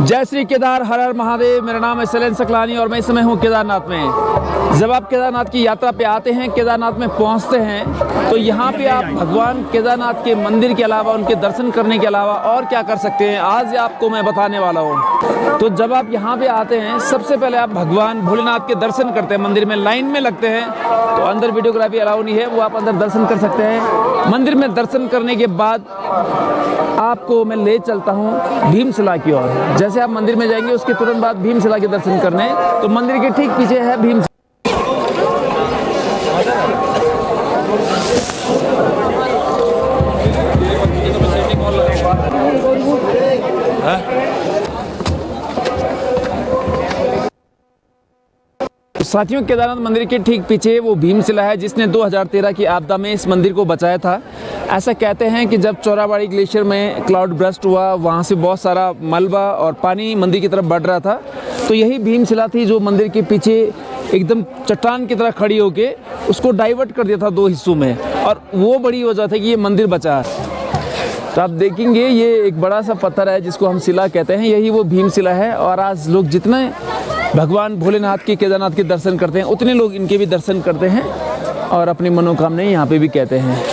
जय श्री केदार, हर हर महादेव। मेरा नाम है शैलेंद्र सकलानी और मैं इस समय हूँ केदारनाथ में। जब आप केदारनाथ की यात्रा पे आते हैं, केदारनाथ में पहुँचते हैं, तो यहाँ पे आप भगवान केदारनाथ के मंदिर के अलावा, उनके दर्शन करने के अलावा और क्या कर सकते हैं, आज आपको मैं बताने वाला हूँ। तो जब आप यहाँ पे आते हैं, सबसे पहले आप भगवान भोलेनाथ के दर्शन करते हैं। मंदिर में लाइन में लगते हैं, तो अंदर वीडियोग्राफी अलाउ नहीं है, वो आप अंदर दर्शन कर सकते हैं। मंदिर में दर्शन करने के बाद आपको मैं ले चलता हूँ भीमशिला की ओर। जैसे आप मंदिर में जाएंगे, उसके तुरंत बाद भीमशिला के दर्शन करने, तो मंदिर के ठीक पीछे है भीमशिला। साथियों, केदारनाथ मंदिर के ठीक पीछे वो भीमशिला है, जिसने 2013 की आपदा में इस मंदिर को बचाया था। ऐसा कहते हैं कि जब चौराबाड़ी ग्लेशियर में क्लाउड ब्रस्ट हुआ, वहाँ से बहुत सारा मलबा और पानी मंदिर की तरफ बढ़ रहा था, तो यही भीमशिला थी जो मंदिर के पीछे एकदम चट्टान की तरह खड़ी होके उसको डाइवर्ट कर दिया था दो हिस्सों में, और वो बड़ी वजह थी कि ये मंदिर बचा। तो आप देखेंगे ये एक बड़ा सा पत्थर है जिसको हम शिला कहते हैं, यही वो भीमशिला है। और आज लोग जितने भगवान भोलेनाथ के, केदारनाथ के दर्शन करते हैं, उतने लोग इनके भी दर्शन करते हैं और अपनी मनोकामनाएं यहाँ पे भी कहते हैं।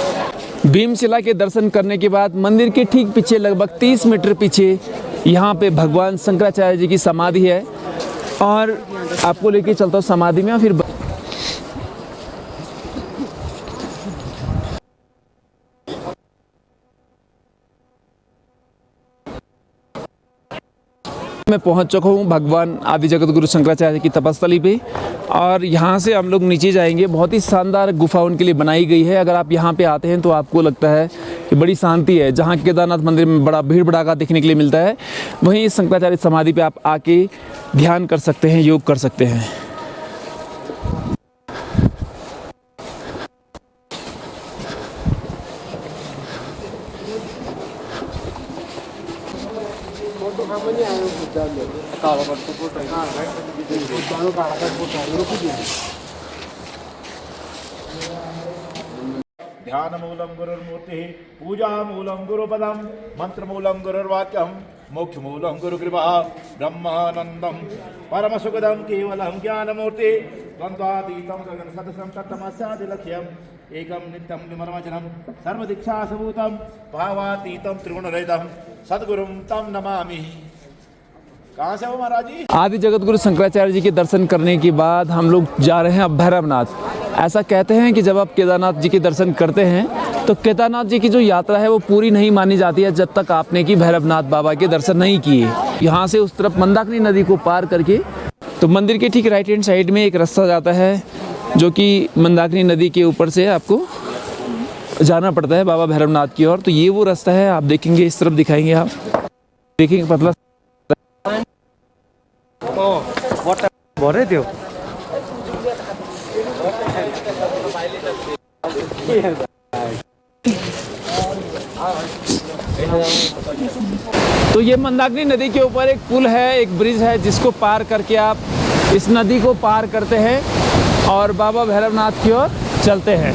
भीमशिला के दर्शन करने के बाद मंदिर के ठीक पीछे, लगभग 30 मीटर पीछे, यहाँ पे भगवान शंकराचार्य जी की समाधि है, और आपको लेके चलता हूँ समाधि में। फिर मैं पहुंच चुका हूँ भगवान आदि जगत गुरु शंकराचार्य की तपस्थली पे, और यहाँ से हम लोग नीचे जाएंगे। बहुत ही शानदार गुफा उनके लिए बनाई गई है। अगर आप यहाँ पे आते हैं तो आपको लगता है कि बड़ी शांति है। जहाँ केदारनाथ मंदिर में बड़ा भीड़ भड़ाका देखने के लिए मिलता है, वहीं शंकराचार्य समाधि पे आप आके ध्यान कर सकते हैं, योग कर सकते हैं। ध्यानमूलं गुरुर्मूर्तिः, पूजामूलं गुरुपदं, मंत्रमूलं गुरुर्वाक्यं, मोक्षमूलं गुरुकृपा, ब्रह्मानन्दं परमसुखदं केवलं ज्ञानमूर्ति, द्वन्द्वातीतं गगनसदृशं तत्तमस्यादिलक्ष्यम् एकं नित्यं विमर्मजनं सर्वदीक्षासभूतं भावातीतं त्रिगुणरहितं सद्गुरुं तं नमामि। कहाँ से हो महाराज जी? आदि जगत गुरु शंकराचार्य जी के दर्शन करने के बाद हम लोग जा रहे हैं अब भैरवनाथ। ऐसा कहते हैं कि जब आप केदारनाथ जी के दर्शन करते हैं, तो केदारनाथ जी की जो यात्रा है वो पूरी नहीं मानी जाती है जब तक आपने की भैरवनाथ बाबा के दर्शन नहीं किए। यहाँ से उस तरफ मंदाकिनी नदी को पार करके, तो मंदिर के ठीक राइट हैंड साइड में एक रास्ता जाता है, जो कि मंदाकिनी नदी के ऊपर से आपको जाना पड़ता है बाबा भैरवनाथ की ओर। तो ये वो रास्ता है, आप देखेंगे इस तरफ दिखाएंगे, आप देखेंगे पतला भरे थियो। तो ये मंदाकिनी नदी के ऊपर एक पुल है, एक ब्रिज है, जिसको पार करके आप इस नदी को पार करते हैं और बाबा भैरवनाथ की ओर चलते हैं।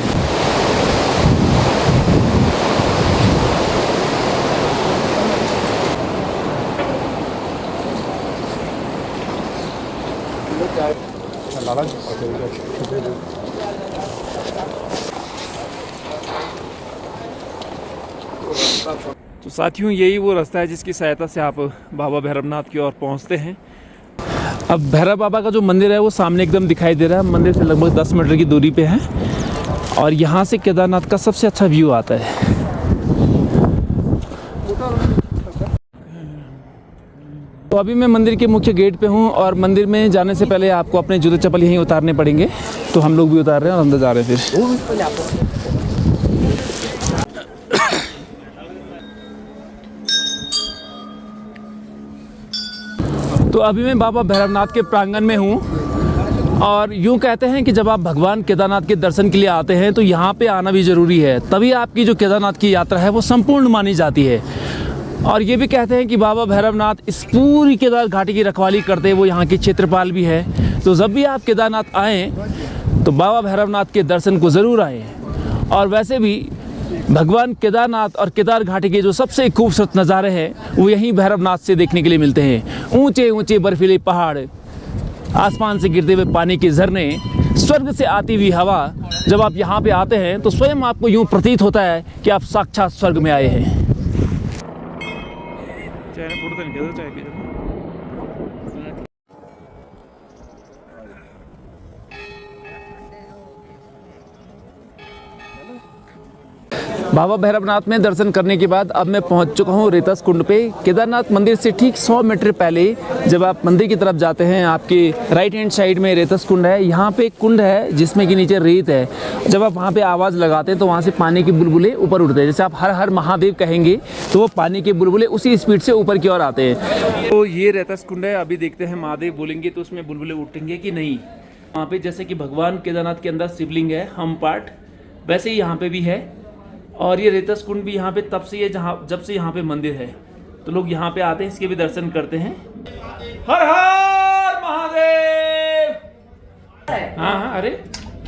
तो साथियों, यही वो रास्ता है जिसकी सहायता से आप बाबा भैरवनाथ की ओर पहुंचते हैं। अब भैरव बाबा का जो मंदिर है वो सामने एकदम दिखाई दे रहा है। मंदिर से लगभग 10 मीटर की दूरी पे है, और यहाँ से केदारनाथ का सबसे अच्छा व्यू आता है। तो अभी मैं मंदिर के मुख्य गेट पे हूँ, और मंदिर में जाने से पहले आपको अपने जूते चप्पल यहीं उतारने पड़ेंगे। तो हम लोग भी उतार रहे हैं और अंदर जा रहे हैं फिर। तो अभी मैं बाबा भैरवनाथ के प्रांगण में हूँ, और यूँ कहते हैं कि जब आप भगवान केदारनाथ के दर्शन के लिए आते हैं, तो यहाँ पे आना भी ज़रूरी है, तभी आपकी जो केदारनाथ की यात्रा है वो संपूर्ण मानी जाती है। और ये भी कहते हैं कि बाबा भैरवनाथ इस पूरी केदार घाटी की रखवाली करते हैं, वो यहाँ के क्षेत्रपाल भी है। तो जब भी आप केदारनाथ आएँ, तो बाबा भैरवनाथ के दर्शन को ज़रूर आएँ। और वैसे भी भगवान केदारनाथ और केदार घाटी के जो सबसे खूबसूरत नज़ारे हैं वो यहीं भैरवनाथ से देखने के लिए मिलते हैं। ऊंचे ऊंचे बर्फीले पहाड़, आसमान से गिरते हुए पानी के झरने, स्वर्ग से आती हुई हवा। जब आप यहाँ पे आते हैं तो स्वयं आपको यूँ प्रतीत होता है कि आप साक्षात स्वर्ग में आए हैं। बाबा भैरवनाथ में दर्शन करने के बाद अब मैं पहुंच चुका हूं रेतस कुंड पे। केदारनाथ मंदिर से ठीक 100 मीटर पहले जब आप मंदिर की तरफ जाते हैं, आपके राइट हैंड साइड में रेतस कुंड है। यहाँ पे एक कुंड है जिसमें कि नीचे रेत है। जब आप वहाँ पे आवाज़ लगाते हैं तो वहाँ से पानी के बुलबुले ऊपर उठते हैं। जैसे आप हर हर महादेव कहेंगे तो वो पानी के बुलबुले उसी स्पीड से ऊपर की ओर आते हैं। तो ये रेतस कुंड है। अभी देखते हैं महादेव बोलेंगे तो उसमें बुलबुले उठेंगे कि नहीं। वहाँ पे जैसे कि भगवान केदारनाथ के अंदर शिवलिंग है हम पार्ट, वैसे ही यहाँ पे भी है। और ये रेतस कुंड भी यहाँ पे तब से ये जब से यहाँ पे मंदिर है तो लोग यहाँ पे आते हैं, इसके भी दर्शन करते हैं। हर हर महादेव। हाँ हाँ, अरे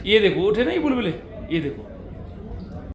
ये देखो उठे ना ये बुलबुले, ये देखो।